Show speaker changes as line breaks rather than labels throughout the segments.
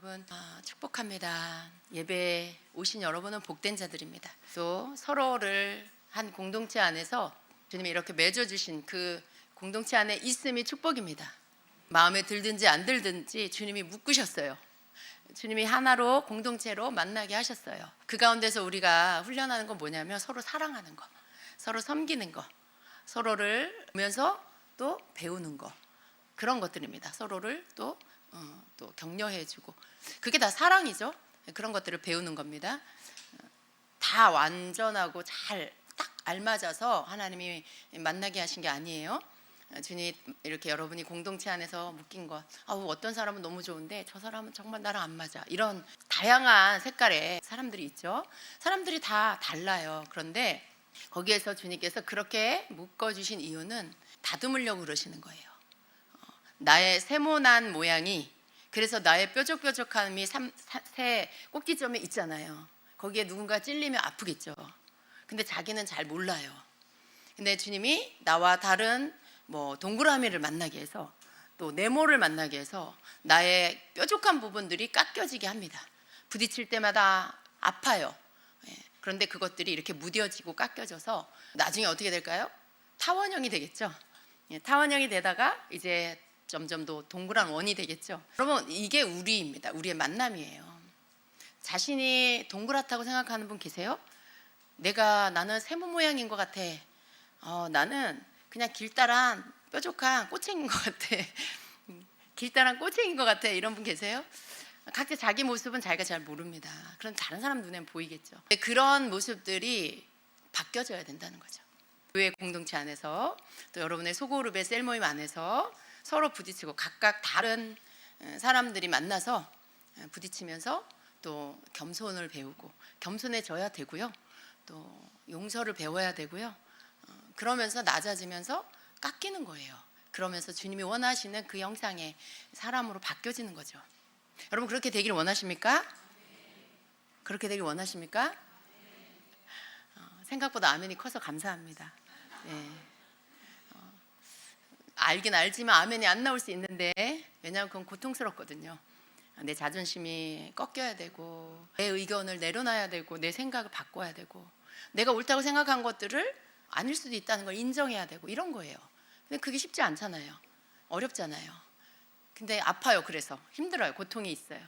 여러분 축복합니다. 예배 오신 여러분은 복된 자들입니다. 또 서로를 한 공동체 안에서 주님이 이렇게 맺어주신 그 공동체 안에 있음이 축복입니다. 마음에 들든지 안 들든지 주님이 묶으셨어요. 주님이 하나로 공동체로 만나게 하셨어요. 그 가운데서 우리가 훈련하는 건 뭐냐면 서로 사랑하는 거, 서로 섬기는 거, 서로를 보면서 또 배우는 거, 그런 것들입니다. 서로를 또 격려해주고, 그게 다 사랑이죠. 그런 것들을 배우는 겁니다. 다 완전하고 잘 딱 알맞아서 하나님이 만나게 하신 게 아니에요. 주님 이렇게 여러분이 공동체 안에서 묶인 것, 어떤 사람은 너무 좋은데 저 사람은 정말 나랑 안 맞아, 이런 다양한 색깔의 사람들이 있죠. 사람들이 다 달라요. 그런데 거기에서 주님께서 그렇게 묶어주신 이유는 다듬으려고 그러시는 거예요. 나의 세모난 모양이, 그래서 나의 뾰족뾰족함이 새 꼭지점에 있잖아요. 거기에 누군가 찔리면 아프겠죠. 근데 자기는 잘 몰라요. 근데 주님이 나와 다른 동그라미를 만나게 해서, 또 네모를 만나게 해서 나의 뾰족한 부분들이 깎여지게 합니다. 부딪힐 때마다 아파요. 그런데 그것들이 이렇게 무뎌지고 깎여져서 나중에 어떻게 될까요? 타원형이 되겠죠. 타원형이 되다가 이제 점점 더 동그란 원이 되겠죠. 여러분, 이게 우리입니다. 우리의 만남이에요. 자신이 동그랗다고 생각하는 분 계세요? 나는 세모 모양인 것 같아. 나는 그냥 길다란 뾰족한 꼬챙인 것 같아. 길다란 꼬챙인 것 같아. 이런 분 계세요? 각자 자기 모습은 자기가 잘 모릅니다. 그럼 다른 사람 눈에는 보이겠죠. 그런 모습들이 바뀌어져야 된다는 거죠. 교회 공동체 안에서, 또 여러분의 소그룹의 셀 모임 안에서 서로 부딪히고, 각각 다른 사람들이 만나서 부딪히면서 또 겸손을 배우고, 겸손해져야 되고요. 또 용서를 배워야 되고요. 그러면서 낮아지면서 깎이는 거예요. 그러면서 주님이 원하시는 그 형상의 사람으로 바뀌어지는 거죠. 여러분, 그렇게 되기를 원하십니까? 그렇게 되길 원하십니까? 생각보다 아멘이 커서 감사합니다. 네. 알긴 알지만 아멘이 안 나올 수 있는데, 왜냐하면 그건 고통스럽거든요. 내 자존심이 꺾여야 되고, 내 의견을 내려놔야 되고, 내 생각을 바꿔야 되고, 내가 옳다고 생각한 것들을 아닐 수도 있다는 걸 인정해야 되고, 이런 거예요. 근데 그게 쉽지 않잖아요. 어렵잖아요. 근데 아파요. 그래서 힘들어요. 고통이 있어요.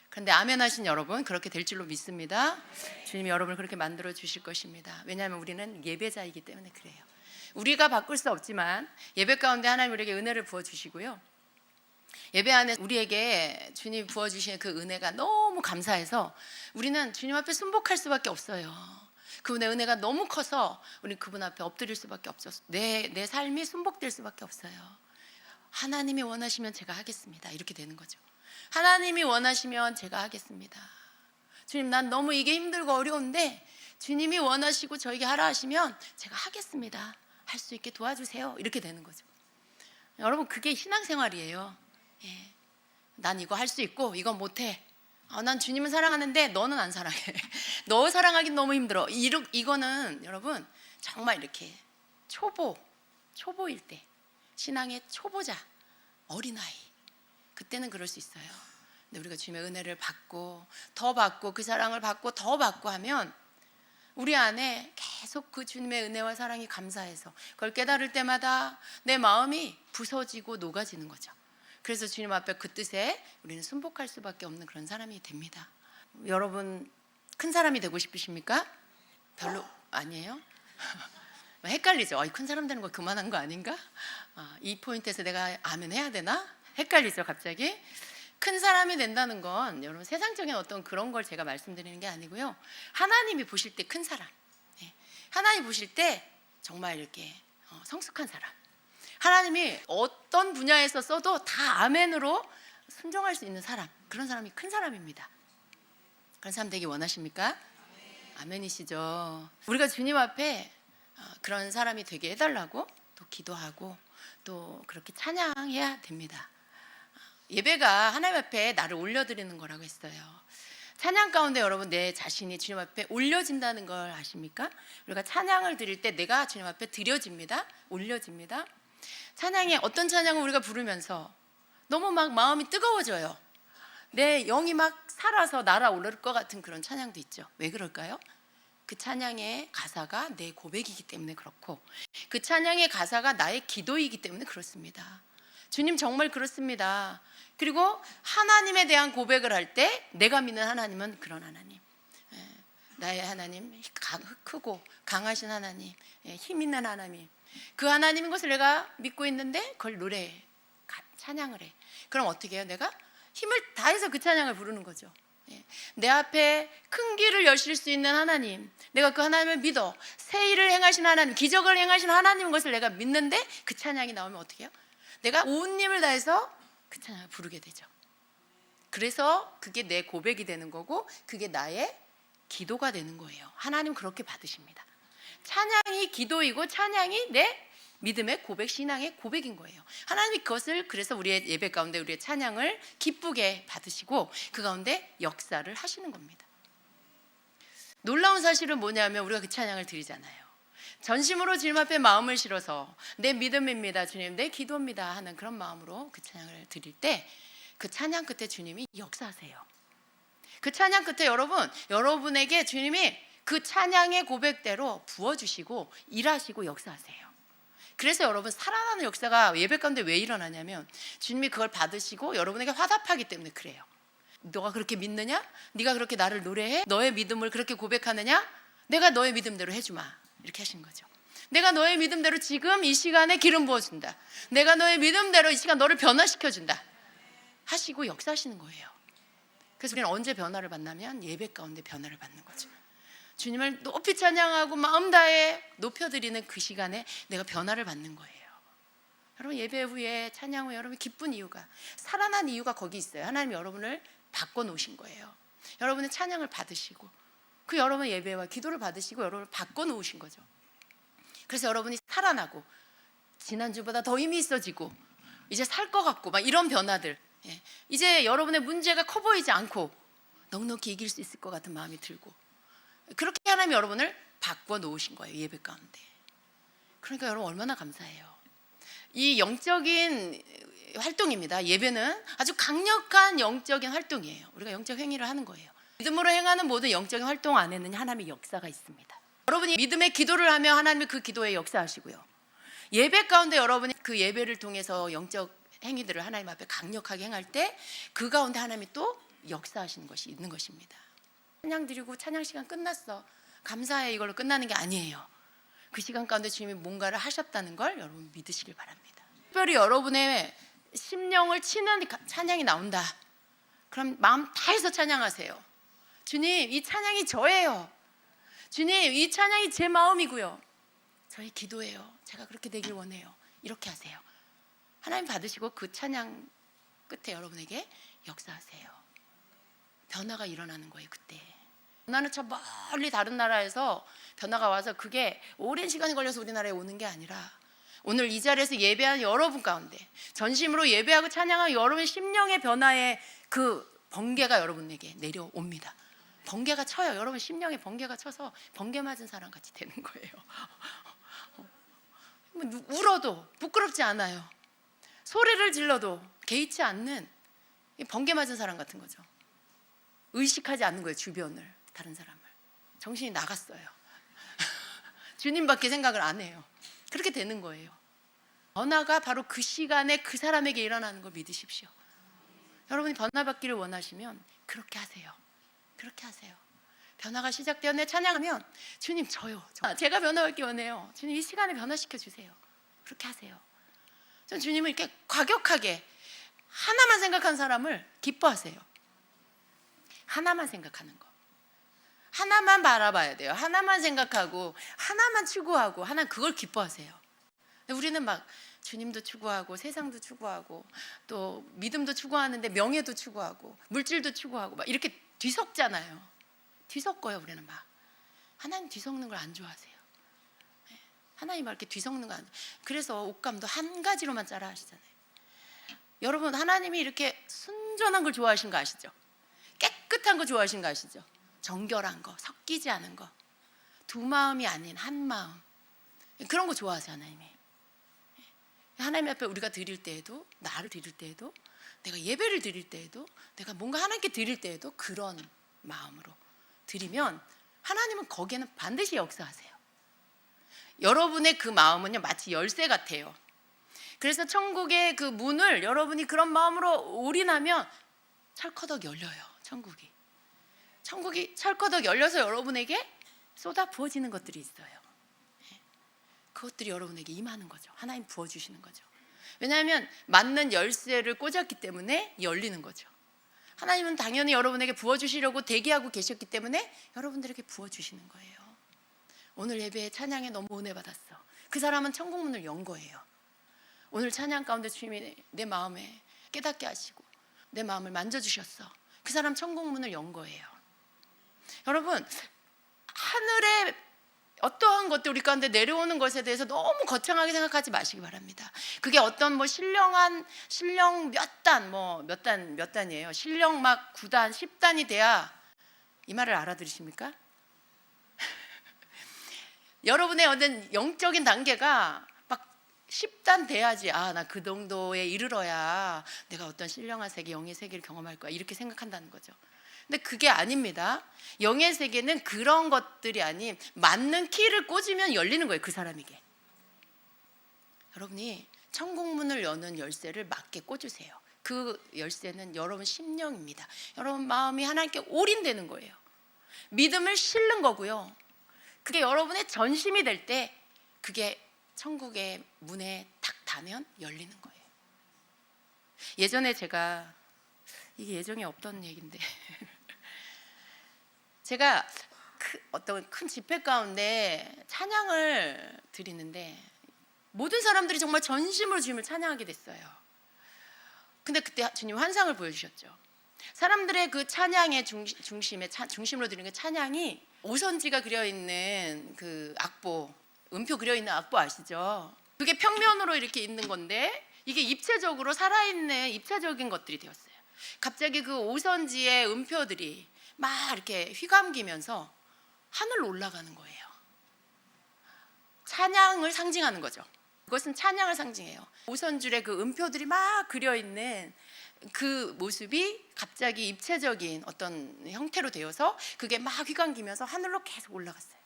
그런데 아멘 하신 여러분, 그렇게 될 줄로 믿습니다. 주님이 여러분을 그렇게 만들어 주실 것입니다. 왜냐하면 우리는 예배자이기 때문에 그래요. 우리가 바꿀 수 없지만 예배 가운데 하나님 우리에게 은혜를 부어주시고요. 예배 안에 우리에게 주님이 부어주시는 그 은혜가 너무 감사해서 우리는 주님 앞에 순복할 수밖에 없어요. 그분의 은혜가 너무 커서 우리 그분 앞에 엎드릴 수밖에 없어서 내 삶이 순복될 수밖에 없어요. 하나님이 원하시면 제가 하겠습니다. 이렇게 되는 거죠. 하나님이 원하시면 제가 하겠습니다. 주님, 난 너무 이게 힘들고 어려운데 주님이 원하시고 저에게 하라 하시면 제가 하겠습니다. 할 수 있게 도와주세요. 이렇게 되는 거죠. 여러분, 그게 신앙생활이에요. 난 이거 할 수 있고 이건 못해. 난 주님을 사랑하는데 너는 안 사랑해. 너 사랑하긴 너무 힘들어. 이거는 여러분 정말 이렇게 초보일 때, 신앙의 초보자, 어린아이, 그때는 그럴 수 있어요. 근데 우리가 주님의 은혜를 받고 더 받고 그 사랑을 받고 더 받고 하면 우리 안에 계속 그 주님의 은혜와 사랑이 감사해서 그걸 깨달을 때마다 내 마음이 부서지고 녹아지는 거죠. 그래서 주님 앞에 그 뜻에 우리는 순복할 수밖에 없는 그런 사람이 됩니다. 여러분, 큰 사람이 되고 싶으십니까? 별로 아니에요? 헷갈리죠? 큰 사람 되는 거 그만한 거 아닌가? 이 포인트에서 내가 아멘 해야 되나? 헷갈리죠, 갑자기? 큰 사람이 된다는 건 여러분 세상적인 어떤 그런 걸 제가 말씀드리는 게 아니고요. 하나님이 보실 때 큰 사람, 하나님이 보실 때 정말 이렇게 성숙한 사람, 하나님이 어떤 분야에서 써도 다 아멘으로 순종할 수 있는 사람, 그런 사람이 큰 사람입니다. 그런 사람 되기 원하십니까? 아멘이시죠. 우리가 주님 앞에 그런 사람이 되게 해달라고 또 기도하고 또 그렇게 찬양해야 됩니다. 예배가 하나님 앞에 나를 올려드리는 거라고 했어요. 찬양 가운데 여러분 내 자신이 주님 앞에 올려진다는 걸 아십니까? 우리가 찬양을 드릴 때 내가 주님 앞에 드려집니다. 올려집니다. 찬양에 어떤 찬양을 우리가 부르면서 너무 막 마음이 뜨거워져요. 내 영이 막 살아서 날아오를 것 같은 그런 찬양도 있죠. 왜 그럴까요? 그 찬양의 가사가 내 고백이기 때문에 그렇고, 그 찬양의 가사가 나의 기도이기 때문에 그렇습니다. 주님 정말 그렇습니다. 그리고 하나님에 대한 고백을 할 때 내가 믿는 하나님은 그런 하나님, 나의 하나님, 크고 강하신 하나님, 힘 있는 하나님, 그 하나님인 것을 내가 믿고 있는데 그걸 노래해, 찬양을 해. 그럼 어떻게 해요? 내가 힘을 다해서 그 찬양을 부르는 거죠. 내 앞에 큰 길을 여실 수 있는 하나님, 내가 그 하나님을 믿어. 새 일을 행하신 하나님, 기적을 행하신 하나님인 것을 내가 믿는데 그 찬양이 나오면 어떻게 해요? 내가 온 힘을 다해서 그 찬양을 부르게 되죠. 그래서 그게 내 고백이 되는 거고, 그게 나의 기도가 되는 거예요. 하나님 그렇게 받으십니다. 찬양이 기도이고 찬양이 내 믿음의 고백, 신앙의 고백인 거예요. 하나님이 그것을, 그래서 우리의 예배 가운데 우리의 찬양을 기쁘게 받으시고 그 가운데 역사를 하시는 겁니다. 놀라운 사실은 뭐냐면 우리가 그 찬양을 드리잖아요. 전심으로 주님 앞에 마음을 실어서 내 믿음입니다 주님, 내 기도입니다 하는 그런 마음으로 그 찬양을 드릴 때 그 찬양 끝에 주님이 역사하세요. 그 찬양 끝에 여러분에게 주님이 그 찬양의 고백대로 부어주시고 일하시고 역사하세요. 그래서 여러분, 살아나는 역사가 예배 가운데 왜 일어나냐면 주님이 그걸 받으시고 여러분에게 화답하기 때문에 그래요. 너가 그렇게 믿느냐? 네가 그렇게 나를 노래해? 너의 믿음을 그렇게 고백하느냐? 내가 너의 믿음대로 해주마, 이렇게 하신 거죠. 내가 너의 믿음대로 지금 이 시간에 기름 부어준다, 내가 너의 믿음대로 이 시간 너를 변화시켜준다 하시고 역사하시는 거예요. 그래서 우리는 언제 변화를 받냐면 예배 가운데 변화를 받는 거죠. 주님을 높이 찬양하고 마음 다해 높여드리는 그 시간에 내가 변화를 받는 거예요. 여러분, 예배 후에 찬양 후에 여러분 기쁜 이유가, 살아난 이유가 거기 있어요. 하나님이 여러분을 바꿔놓으신 거예요. 여러분의 찬양을 받으시고 그 여러분의 예배와 기도를 받으시고 여러분을 바꿔놓으신 거죠. 그래서 여러분이 살아나고 지난주보다 더 힘이 있어지고 이제 살 것 같고 막 이런 변화들, 이제 여러분의 문제가 커 보이지 않고 넉넉히 이길 수 있을 것 같은 마음이 들고, 그렇게 하나님이 여러분을 바꿔놓으신 거예요, 예배 가운데. 그러니까 여러분 얼마나 감사해요. 이 영적인 활동입니다. 예배는 아주 강력한 영적인 활동이에요. 우리가 영적 행위를 하는 거예요. 믿음으로 행하는 모든 영적인 활동 안에는 하나님의 역사가 있습니다. 여러분이 믿음의 기도를 하며 하나님이 그 기도에 역사하시고요, 예배 가운데 여러분이 그 예배를 통해서 영적 행위들을 하나님 앞에 강력하게 행할 때 그 가운데 하나님이 또 역사하시는 것이 있는 것입니다. 찬양 드리고 찬양 시간 끝났어, 감사해, 이걸로 끝나는 게 아니에요. 그 시간 가운데 주님이 뭔가를 하셨다는 걸 여러분 믿으시길 바랍니다. 특별히 여러분의 심령을 치는 찬양이 나온다, 그럼 마음 다해서 찬양하세요. 주님, 이 찬양이 저예요. 주님, 이 찬양이 제 마음이고요, 저의 기도예요. 제가 그렇게 되길 원해요. 이렇게 하세요. 하나님 받으시고 그 찬양 끝에 여러분에게 역사하세요. 변화가 일어나는 거예요. 그때 변화는 저 멀리 다른 나라에서 변화가 와서 그게 오랜 시간이 걸려서 우리나라에 오는 게 아니라 오늘 이 자리에서 예배하는 여러분 가운데 전심으로 예배하고 찬양하는 여러분의 심령의 변화의 그 번개가 여러분에게 내려옵니다. 번개가 쳐요. 여러분 심령에 번개가 쳐서 번개 맞은 사람 같이 되는 거예요. 울어도 부끄럽지 않아요. 소리를 질러도 개의치 않는 번개 맞은 사람 같은 거죠. 의식하지 않는 거예요. 주변을, 다른 사람을. 정신이 나갔어요. 주님밖에 생각을 안 해요. 그렇게 되는 거예요. 변화가 바로 그 시간에 그 사람에게 일어나는 걸 믿으십시오. 여러분이 변화받기를 원하시면 그렇게 하세요. 그렇게 하세요. 변화가 시작되었네 찬양하면 주님, 저요. 제가 변화받기 원해요. 주님, 이 시간에 변화시켜 주세요. 그렇게 하세요. 전 주님을 이렇게 과격하게 하나만 생각하는 사람을 기뻐하세요. 하나만 생각하는 거, 하나만 바라봐야 돼요. 하나만 생각하고 하나만 추구하고 하나는 그걸 기뻐하세요. 우리는 막 주님도 추구하고 세상도 추구하고 또 믿음도 추구하는데 명예도 추구하고 물질도 추구하고 막 이렇게 뒤섞잖아요. 뒤섞어요. 우리는 막. 하나님 뒤섞는 걸 안 좋아하세요. 하나님 이렇게 뒤섞는 거 안. 그래서 옷감도 한 가지로만 짜라 하시잖아요. 여러분, 하나님이 이렇게 순전한 걸 좋아하신 거 아시죠? 깨끗한 거 좋아하신 거 아시죠? 정결한 거, 섞이지 않은 거, 두 마음이 아닌 한 마음, 그런 거 좋아하세요. 하나님이. 하나님 앞에 우리가 드릴 때에도, 나를 드릴 때에도 내가 예배를 드릴 때에도, 내가 뭔가 하나님께 드릴 때에도 그런 마음으로 드리면 하나님은 거기에는 반드시 역사하세요. 여러분의 그 마음은요, 마치 열쇠 같아요. 그래서 천국의 그 문을 여러분이 그런 마음으로 올인하면 철커덕 열려요. 천국이 철커덕 열려서 여러분에게 쏟아 부어지는 것들이 있어요. 그것들이 여러분에게 임하는 거죠. 하나님 부어주시는 거죠. 왜냐하면 맞는 열쇠를 꽂았기 때문에 열리는 거죠. 하나님은 당연히 여러분에게 부어주시려고 대기하고 계셨기 때문에 여러분들에게 부어주시는 거예요. 오늘 예배에 찬양에 너무 은혜 받았어. 그 사람은 천국문을 연 거예요. 오늘 찬양 가운데 주님이 내 마음에 깨닫게 하시고 내 마음을 만져주셨어. 그 사람 천국문을 연 거예요. 여러분, 하늘에 어떠한 것들 우리 가운데 내려오는 것에 대해서 너무 거창하게 생각하지 마시기 바랍니다. 그게 어떤 뭐 신령 몇 단이에요. 신령 막 9단, 10단이 돼야, 이 말을 알아들으십니까? 여러분의 어떤 영적인 단계가 막 10단 돼야지, 나 그 정도에 이르러야 내가 어떤 신령한 세계, 영의 세계를 경험할 거야, 이렇게 생각한다는 거죠. 근데 그게 아닙니다. 영의 세계는 그런 것들이 아닌 맞는 키를 꽂으면 열리는 거예요. 그 사람에게. 여러분이 천국문을 여는 열쇠를 맞게 꽂으세요. 그 열쇠는 여러분 심령입니다. 여러분 마음이 하나님께 올인되는 거예요. 믿음을 실는 거고요. 그게 여러분의 전심이 될 때 그게 천국의 문에 탁 닿으면 열리는 거예요. 예전에 제가, 이게 예정에 없던 얘기인데 제가 어떤 큰 집회 가운데 찬양을 드리는데 모든 사람들이 정말 전심으로 주님을 찬양하게 됐어요. 근데 그때 주님 환상을 보여주셨죠. 사람들의 그 찬양의 중심으로 드리는 그 찬양이 오선지가 그려있는 그 악보, 음표 그려있는 악보 아시죠? 그게 평면으로 이렇게 있는 건데 이게 입체적으로 살아있는 입체적인 것들이 되었어요. 갑자기 그 오선지의 음표들이 막 이렇게 휘감기면서 하늘로 올라가는 거예요. 찬양을 상징하는 거죠. 그것은 찬양을 상징해요. 오선줄에 그 음표들이 막 그려있는 그 모습이 갑자기 입체적인 어떤 형태로 되어서 그게 막 휘감기면서 하늘로 계속 올라갔어요.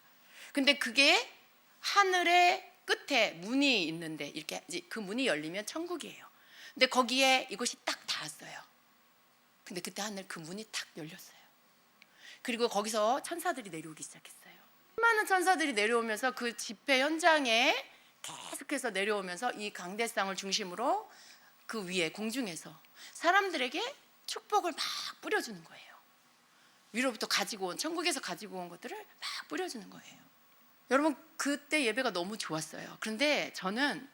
근데 그게 하늘의 끝에 문이 있는데 이렇게 그 문이 열리면 천국이에요. 근데 거기에 이것이 딱 닿았어요. 근데 그때 하늘 그 문이 탁 열렸어요. 그리고 거기서 천사들이 내려오기 시작했어요. 수많은 천사들이 내려오면서 그 집회 현장에 계속해서 내려오면서 이 강대상을 중심으로 그 위에 공중에서 사람들에게 축복을 막 뿌려주는 거예요. 위로부터 가지고 온, 천국에서 가지고 온 것들을 막 뿌려주는 거예요. 여러분, 그때 예배가 너무 좋았어요. 그런데 저는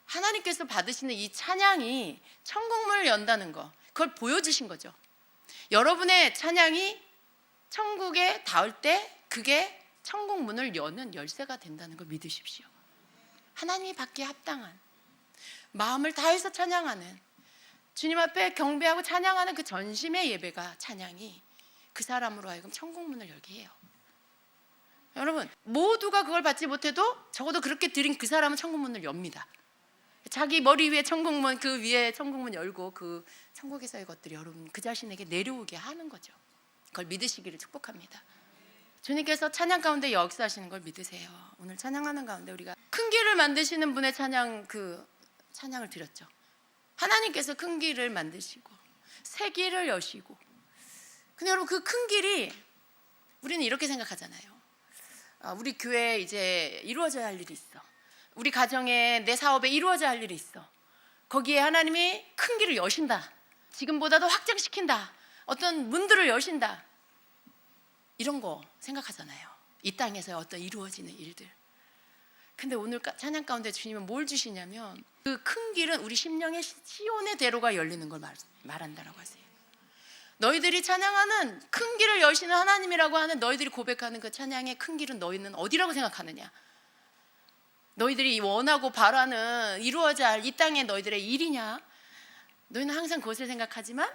하나님께서 받으시는 이 찬양이 천국문을 연다는 거, 그걸 보여주신 거죠. 여러분의 찬양이 천국에 닿을 때 그게 천국문을 여는 열쇠가 된다는 걸 믿으십시오. 하나님이 받기에 합당한, 마음을 다해서 찬양하는, 주님 앞에 경배하고 찬양하는 그 전심의 예배가, 찬양이 그 사람으로 하여금 천국문을 열게 해요. 여러분, 모두가 그걸 받지 못해도 적어도 그렇게 드린 그 사람은 천국문을 엽니다. 자기 머리 위에 천국문, 그 위에 천국문 열고 그 천국에서의 것들이 여러분 그 자신에게 내려오게 하는 거죠. 그걸 믿으시기를 축복합니다. 주님께서 찬양 가운데 역사하시는 걸 믿으세요. 오늘 찬양하는 가운데 우리가 큰 길을 만드시는 분의 찬양을 드렸죠. 하나님께서 큰 길을 만드시고 새 길을 여시고. 근데 여러분, 그 큰 길이, 우리는 이렇게 생각하잖아요. 우리 교회에 이제 이루어져야 할 일이 있어. 우리 가정에, 내 사업에 이루어져야 할 일이 있어. 거기에 하나님이 큰 길을 여신다. 지금보다도 확장시킨다. 어떤 문들을 여신다. 이런 거 생각하잖아요. 이 땅에서 어떤 이루어지는 일들. 근데 오늘 찬양 가운데 주님은 뭘 주시냐면 그 큰 길은 우리 심령의 시온의 대로가 열리는 걸 말한다라고 하세요. 너희들이 찬양하는 큰 길을 여시는 하나님이라고 하는, 너희들이 고백하는 그 찬양의 큰 길은 너희는 어디라고 생각하느냐? 너희들이 원하고 바라는 이루어져야 할 이 땅의 너희들의 일이냐? 너희는 항상 그것을 생각하지만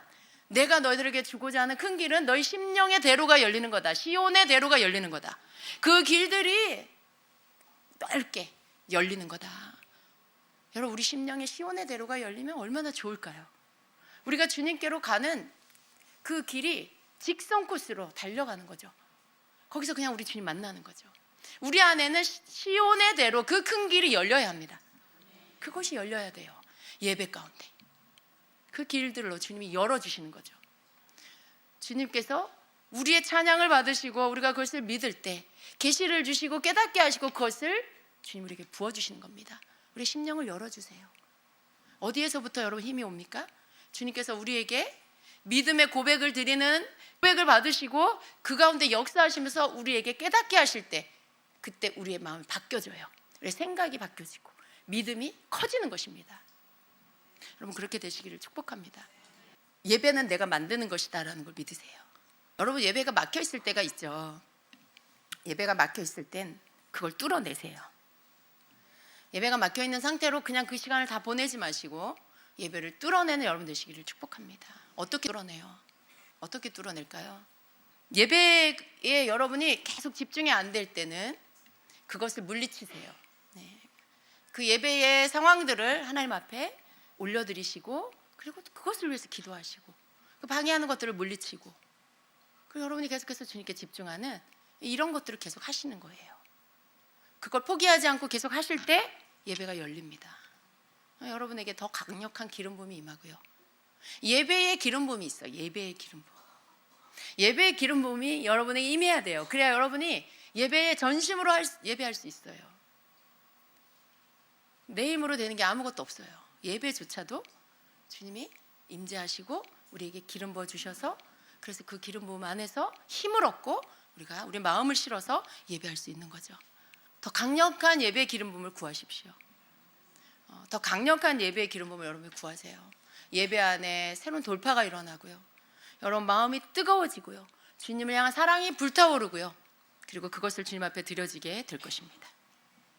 내가 너희들에게 주고자 하는 큰 길은 너희 심령의 대로가 열리는 거다. 시온의 대로가 열리는 거다. 그 길들이 넓게 열리는 거다. 여러분, 우리 심령의 시온의 대로가 열리면 얼마나 좋을까요? 우리가 주님께로 가는 그 길이 직선 코스로 달려가는 거죠. 거기서 그냥 우리 주님 만나는 거죠. 우리 안에는 시온의 대로 그 큰 길이 열려야 합니다. 그것이 열려야 돼요. 예배 가운데 그 길들로 주님이 열어주시는 거죠. 주님께서 우리의 찬양을 받으시고 우리가 그것을 믿을 때 계시를 주시고 깨닫게 하시고 그것을 주님 우리에게 부어주시는 겁니다. 우리 심령을 열어주세요. 어디에서부터 여러분 힘이 옵니까? 주님께서 우리에게 믿음의 고백을 드리는 고백을 받으시고 그 가운데 역사하시면서 우리에게 깨닫게 하실 때 그때 우리의 마음이 바뀌어져요. 우리의 생각이 바뀌어지고 믿음이 커지는 것입니다. 여러분 그렇게 되시기를 축복합니다. 예배는 내가 만드는 것이다라는 걸 믿으세요. 여러분 예배가 막혀 있을 때가 있죠. 예배가 막혀 있을 땐 그걸 뚫어내세요. 예배가 막혀 있는 상태로 그냥 그 시간을 다 보내지 마시고 예배를 뚫어내는 여러분 되시기를 축복합니다. 어떻게 뚫어내요? 어떻게 뚫어낼까요? 예배에 여러분이 계속 집중이 안 될 때는 그것을 물리치세요. 네. 그 예배의 상황들을 하나님 앞에 올려드리시고 그리고 그것을 위해서 기도하시고 그 방해하는 것들을 물리치고 그리고 여러분이 계속해서 주님께 집중하는 이런 것들을 계속 하시는 거예요. 그걸 포기하지 않고 계속 하실 때 예배가 열립니다. 여러분에게 더 강력한 기름 부음이 임하고요. 예배의 기름 부음이 있어요. 예배의 기름 부음. 예배의 기름 부음이 여러분에게 임해야 돼요. 그래야 여러분이 예배의 전심으로 예배할 수 있어요. 내 힘으로 되는 게 아무것도 없어요. 예배조차도 주님이 임재하시고 우리에게 기름 부어 주셔서 그래서 그 기름 부음 안에서 힘을 얻고 우리가 우리 마음을 실어서 예배할 수 있는 거죠. 더 강력한 예배의 기름 부음을 구하십시오. 더 강력한 예배의 기름 부음을 여러분이 구하세요. 예배 안에 새로운 돌파가 일어나고요. 여러분 마음이 뜨거워지고요. 주님을 향한 사랑이 불타오르고요. 그리고 그것을 주님 앞에 드려지게 될 것입니다.